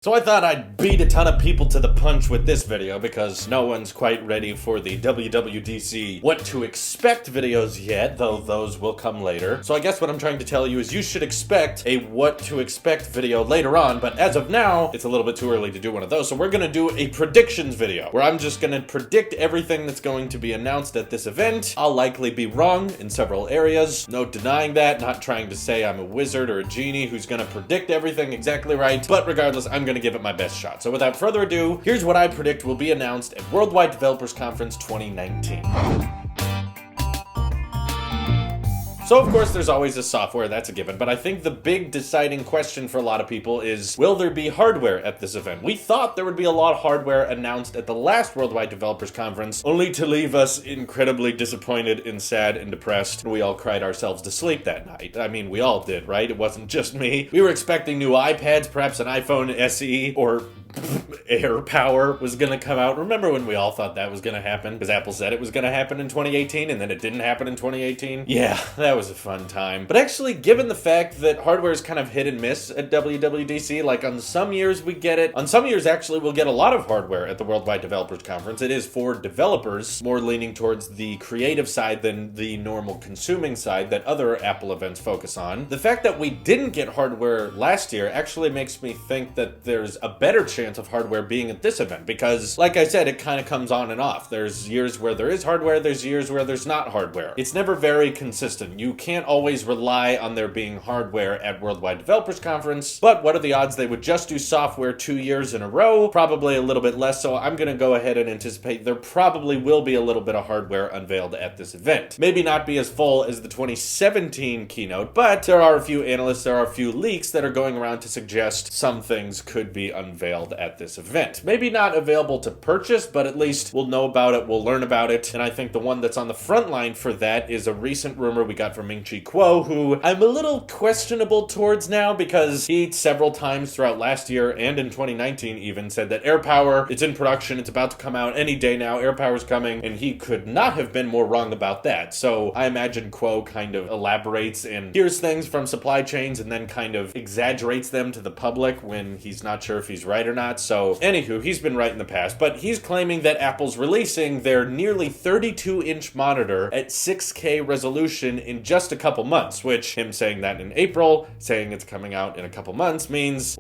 So I thought I'd beat a ton of people to the punch with this video because no one's quite ready for the WWDC what to expect videos yet, though those will come later. So I guess what I'm trying to tell you is you should expect a what to expect video later on, but as of now, it's a little bit too early to do one of those. So we're gonna do a predictions video where I'm just gonna predict everything that's going to be announced at this event. I'll likely be wrong in several areas. No denying that, not trying to say I'm a wizard or a genie who's gonna predict everything exactly right, but regardless, I'm gonna give it my best shot. So without further ado, here's what I predict will be announced at Worldwide Developers Conference 2019. So of course there's always a software, that's a given, but I think the big deciding question for a lot of people is, will there be hardware at this event? We thought there would be a lot of hardware announced at the last Worldwide Developers Conference, only to leave us incredibly disappointed and sad and depressed, and we all cried ourselves to sleep that night. I mean, we all did, right? It wasn't just me. We were expecting new iPads, perhaps an iPhone SE, or Air Power was gonna come out. Remember when we all thought that was gonna happen? Because Apple said it was gonna happen in 2018 and then it didn't happen in 2018? Yeah, that was a fun time. But actually, given the fact that hardware is kind of hit and miss at WWDC, like on some years we get it, on some years actually we'll get a lot of hardware at the Worldwide Developers Conference. It is for developers, more leaning towards the creative side than the normal consuming side that other Apple events focus on. The fact that we didn't get hardware last year actually makes me think that there's a better chance of hardware being at this event because, like I said, it kind of comes on and off. There's years where there is hardware, there's years where there's not hardware. It's never very consistent. You can't always rely on there being hardware at Worldwide Developers Conference, but what are the odds they would just do software 2 years in a row? Probably a little bit less, so I'm gonna go ahead and anticipate there probably will be a little bit of hardware unveiled at this event. Maybe not be as full as the 2017 keynote, but there are a few analysts, there are a few leaks that are going around to suggest some things could be unveiled at this event. Maybe not available to purchase, but at least we'll know about it, we'll learn about it, and I think the one that's on the front line for that is a recent rumor we got from Ming-Chi Kuo, who I'm a little questionable towards now because he several times throughout last year and in 2019 even said that AirPower, it's in production, it's about to come out any day now, AirPower's coming, and he could not have been more wrong about that. So I imagine Kuo kind of elaborates and hears things from supply chains and then kind of exaggerates them to the public when he's not sure if he's right or not. So anywho, he's been right in the past, but he's claiming that Apple's releasing their nearly 32-inch monitor at 6K resolution in just a couple months, which him saying that in April, saying it's coming out in a couple months means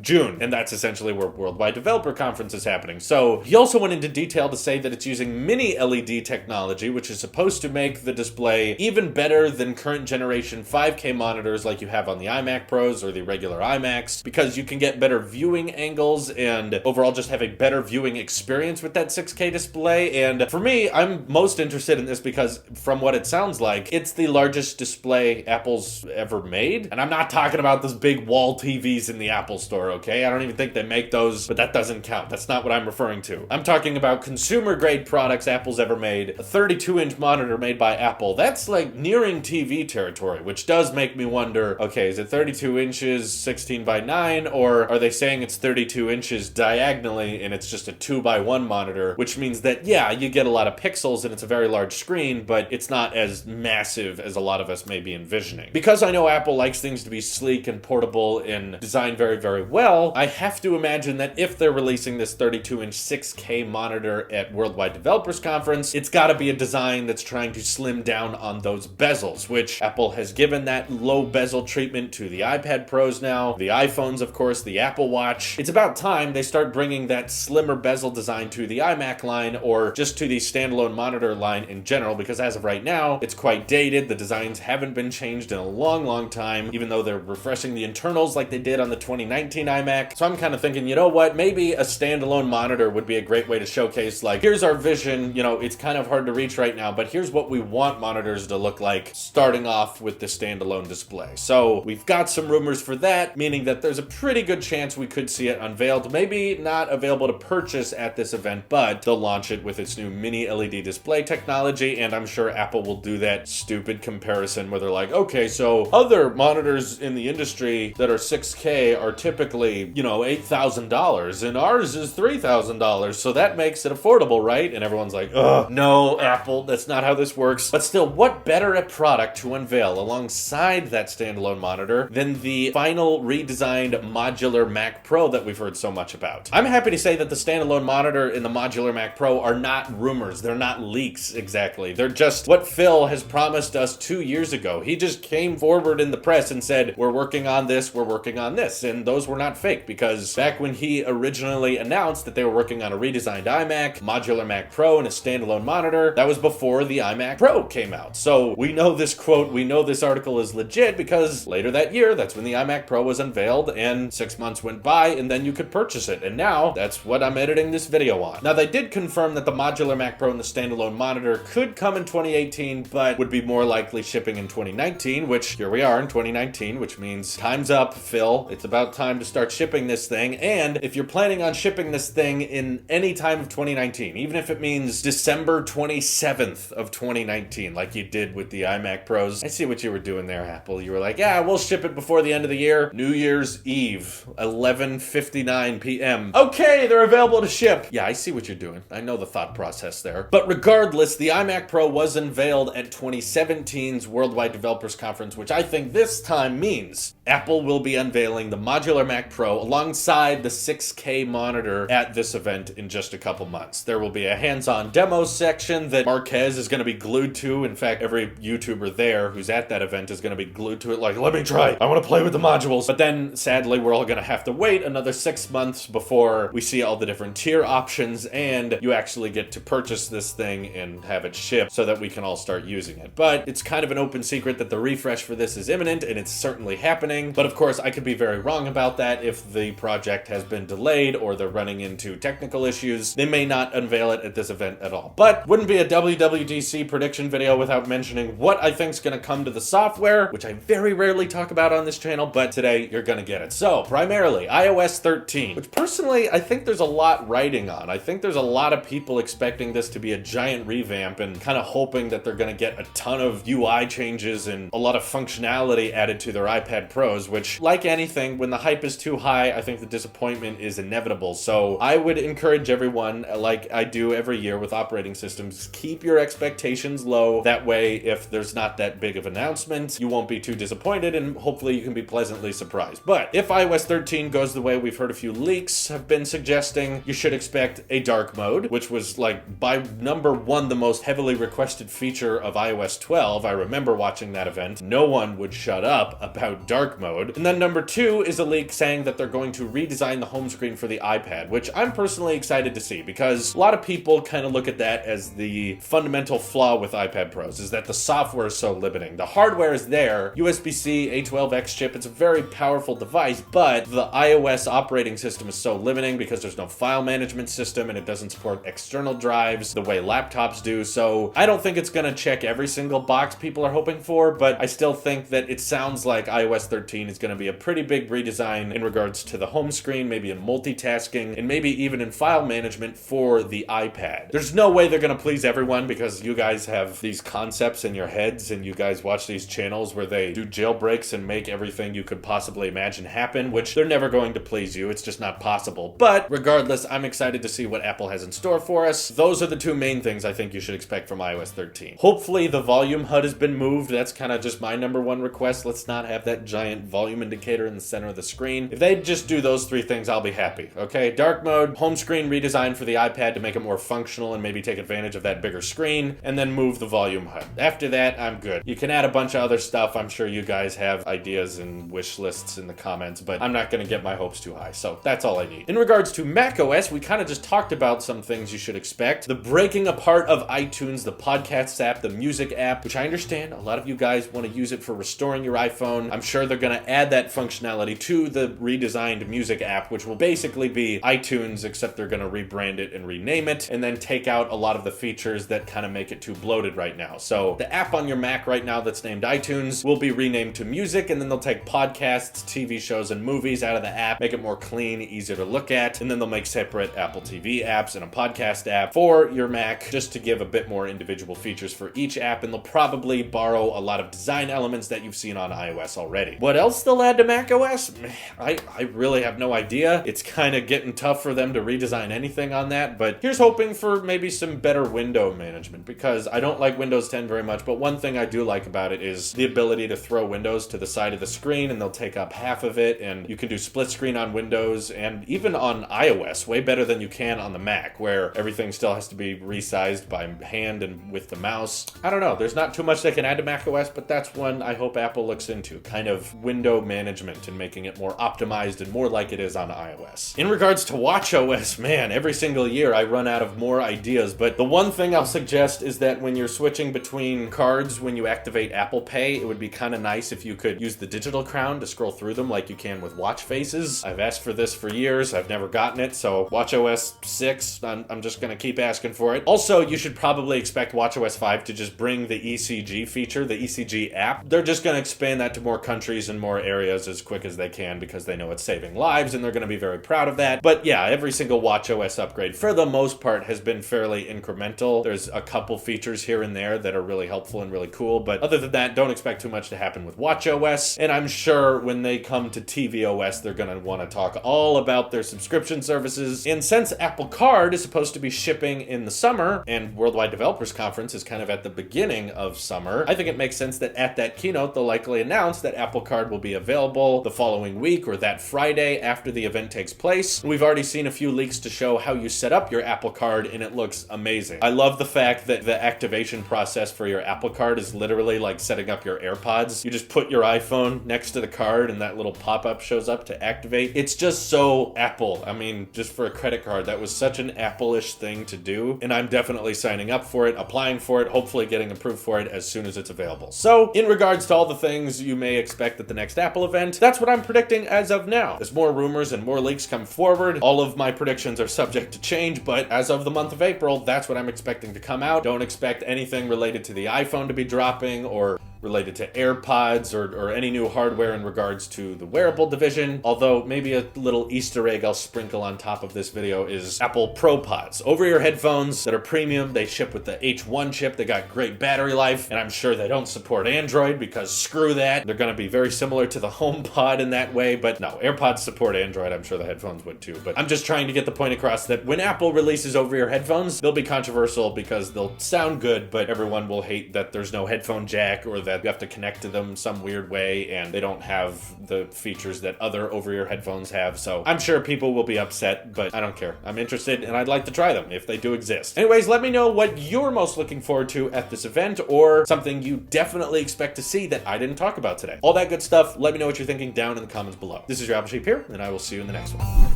June. And that's essentially where Worldwide Developer Conference is happening. So he also went into detail to say that it's using mini LED technology, which is supposed to make the display even better than current generation 5K monitors like you have on the iMac Pros or the regular iMacs, because you can get better viewing angles and overall just have a better viewing experience with that 6K display. And for me, I'm most interested in this because from what it sounds like, it's the largest display Apple's ever made. And I'm not talking about those big wall TVs in the Apple Store, okay? I don't even think they make those, but that doesn't count. That's not what I'm referring to. I'm talking about consumer grade products Apple's ever made. A 32-inch monitor made by Apple. That's like nearing TV territory, which does make me wonder, okay, is it 32 inches, 16 by 9, or are they saying it's 32 inches diagonally and it's just a 2x1 monitor, which means that, yeah, you get a lot of pixels and it's a very large screen, but it's not as massive as a lot of us may be envisioning. Because I know Apple likes things to be sleek and portable and designed very, very well, I have to imagine that if they're releasing this 32-inch 6K monitor at Worldwide Developers Conference, it's gotta be a design that's trying to slim down on those bezels, which Apple has given that low bezel treatment to the iPad Pros now, the iPhones, of course, the Apple Watch. It's about time they start bringing that slimmer bezel design to the iMac line or just to the standalone monitor line in general, because as of right now, it's quite dated. The designs haven't been changed in a long, long time, even though they're refreshing the internals like they did on the 2019 iMac. So I'm kind of thinking, you know what, maybe a standalone monitor would be a great way to showcase, like, here's our vision, you know, it's kind of hard to reach right now, but here's what we want monitors to look like, starting off with the standalone display. So we've got some rumors for that, meaning that there's a pretty good chance we could see it unveiled. Maybe not available to purchase at this event, but they'll launch it with its new mini LED display technology, and I'm sure Apple will do that stupid comparison where they're like, okay, so other monitors in the industry that are 6K are typically, you know, $8,000, and ours is $3,000, so that makes it affordable, right? And everyone's like, ugh, no, Apple, that's not how this works. But still, what better a product to unveil alongside that standalone monitor than the final redesigned modular Mac Mac Pro that we've heard so much about. I'm happy to say that the standalone monitor in the Modular Mac Pro are not rumors. They're not leaks exactly. They're just what Phil has promised us 2 years ago. He just came forward in the press and said, we're working on this, we're working on this. And those were not fake, because back when he originally announced that they were working on a redesigned iMac, Modular Mac Pro, and a standalone monitor, that was before the iMac Pro came out. So we know this quote, we know this article is legit, because later that year, that's when the iMac Pro was unveiled, and 6 months went by, and then you could purchase it. And now, that's what I'm editing this video on. Now, they did confirm that the Modular Mac Pro and the standalone monitor could come in 2018, but would be more likely shipping in 2019, which here we are in 2019, which means time's up, Phil. It's about time to start shipping this thing. And if you're planning on shipping this thing in any time of 2019, even if it means December 27th of 2019, like you did with the iMac Pros, I see what you were doing there, Apple. You were like, yeah, we'll ship it before the end of the year. New Year's Eve, 11:59 p.m. Okay, they're available to ship. Yeah, I see what you're doing. I know the thought process there. But regardless, the iMac Pro was unveiled at 2017's Worldwide Developers Conference, which I think this time means Apple will be unveiling the Modular Mac Pro alongside the 6K monitor at this event in just a couple months. There will be a hands-on demo section that Marquez is going to be glued to. In fact, every YouTuber there who's at that event is going to be glued to it like, let me try. I want to play with the modules. But then, sadly, we're all going to have to wait another 6 months before we see all the different tier options and you actually get to purchase this thing and have it shipped so that we can all start using it. But it's kind of an open secret that the refresh for this is imminent, and it's certainly happening. But of course, I could be very wrong about that. If the project has been delayed or they're running into technical issues, they may not unveil it at this event at all. But wouldn't be a WWDC prediction video without mentioning what I think is going to come to the software, which I very rarely talk about on this channel, but today you're going to get it. So, primarily, iOS 13, which personally, I think there's a lot riding on. I think there's a lot of people expecting this to be a giant revamp and kind of hoping that they're going to get a ton of UI changes and a lot of functionality added to their iPad Pros, which, like anything, when the hype is too high, I think the disappointment is inevitable. So I would encourage everyone, like I do every year with operating systems, keep your expectations low. That way, if there's not that big of an announcement, you won't be too disappointed, and hopefully you can be pleasantly surprised. But if iOS 13 goes the way we've heard a few leaks have been suggesting, you should expect a dark mode, which was like by number one the most heavily requested feature of iOS 12. I remember watching that event. No one would shut up about dark mode. And then number two is a leak saying that they're going to redesign the home screen for the iPad, which I'm personally excited to see, because a lot of people kind of look at that as the fundamental flaw with iPad Pros, is that the software is so limiting. The hardware is there, USB-C, A12X chip, it's a very powerful device, but the iOS operating system is so limiting because there's no file management system and it doesn't support external drives the way laptops do. So I don't think it's going to check every single box people are hoping for, but I still think that it sounds like iOS 13 is going to be a pretty big redesign in regards to the home screen, maybe in multitasking, and maybe even in file management for the iPad. There's no way they're going to please everyone, because you guys have these concepts in your heads and you guys watch these channels where they do jailbreaks and make everything you could possibly imagine happen, which they're never going to please you. It's just not possible. But regardless, I'm excited to see what Apple has in store for us. Those are the two main things I think you should expect from iOS 13. Hopefully the volume HUD has been moved. That's kind of just my number one request. Let's not have that giant volume indicator in the center of the screen. If they just do those three things, I'll be happy. Okay, dark mode, home screen redesign for the iPad to make it more functional and maybe take advantage of that bigger screen, and then move the volume HUD. After that, I'm good. You can add a bunch of other stuff. I'm sure you guys have ideas and wish lists in the comments, but I'm not going to get my hopes too high, so that's all I need. In regards to macOS, we kind of just talked about some things you should expect. The breaking apart of iTunes, the podcast app, the music app, which I understand a lot of you guys want to use it for restoring your iPhone. I'm sure they're going to add that functionality to the redesigned music app, which will basically be iTunes, except they're going to rebrand it and rename it, and then take out a lot of the features that kind of make it too bloated right now. So the app on your Mac right now that's named iTunes will be renamed to Music, and then they'll take podcasts, TV shows, and movies out of the app, make it more clean, easier to look at, and then they'll make separate Apple TV apps and a podcast app for your Mac, just to give a bit more individual features for each app, and they'll probably borrow a lot of design elements that you've seen on iOS already. What else they'll add to macOS? I really have no idea. It's kind of getting tough for them to redesign anything on that, but here's hoping for maybe some better window management, because I don't like Windows 10 very much, but one thing I do like about it is the ability to throw windows to the side of the screen, and they'll take up half of it, and you can do split screen on Windows and even on iOS, way better than you can on the Mac, where everything still has to be resized by hand and with the mouse. I don't know, there's not too much they can add to macOS, but that's one I hope Apple looks into, kind of window management and making it more optimized and more like it is on iOS. In regards to watchOS, man, every single year I run out of more ideas, but the one thing I'll suggest is that when you're switching between cards when you activate Apple Pay, it would be kind of nice if you could use the digital crown to scroll through them like you can with watch faces. I've asked for this for years, I've never gotten it, so watchOS 6, I'm just gonna keep asking for it. Also, you should probably expect watchOS 5 to just bring the ECG feature, the ECG app. They're just gonna expand that to more countries and more areas as quick as they can because they know it's saving lives and they're gonna be very proud of that. But yeah, every single watchOS upgrade, for the most part, has been fairly incremental. There's a couple features here and there that are really helpful and really cool, but other than that, don't expect too much to happen with watchOS. And I'm sure when they come to tvOS, they're gonna want to talk all about their subscription services. And since Apple Card is supposed to be shipping in the summer, and Worldwide Developers Conference is kind of at the beginning of summer, I think it makes sense that at that keynote, they'll likely announce that Apple Card will be available the following week or that Friday after the event takes place. We've already seen a few leaks to show how you set up your Apple Card, and it looks amazing. I love the fact that the activation process for your Apple Card is literally like setting up your AirPods. You just put your iPhone next to the card and that little pop-up shows up to activate. It's just so Apple. I mean, just for a credit card, that was such an Apple-ish thing to do, and I'm definitely signing up for it, applying for it, hopefully getting approved for it as soon as it's available. So, in regards to all the things you may expect at the next Apple event, that's what I'm predicting as of now. As more rumors and more leaks come forward, all of my predictions are subject to change, but as of the month of April, that's what I'm expecting to come out. Don't expect anything related to the iPhone to be dropping or related to AirPods or any new hardware in regards to the wearable division. Although maybe a little Easter egg I'll sprinkle on top of this video is Apple Pro Pods. Over-ear headphones that are premium. They ship with the H1 chip. They got great battery life, and I'm sure they don't support Android because screw that. They're going to be very similar to the HomePod in that way, but no, AirPods support Android. I'm sure the headphones would too, but I'm just trying to get the point across that when Apple releases over-ear headphones, they'll be controversial because they'll sound good, but everyone will hate that there's no headphone jack or that you have to connect to them some weird way and they don't have the features that other over-ear headphones have. So I'm sure people will be upset, but I don't care. I'm interested and I'd like to try them if they do exist. Anyways, let me know what you're most looking forward to at this event or something you definitely expect to see that I didn't talk about today. All that good stuff, let me know what you're thinking down in the comments below. This is your Apple Sheep here, and I will see you in the next one.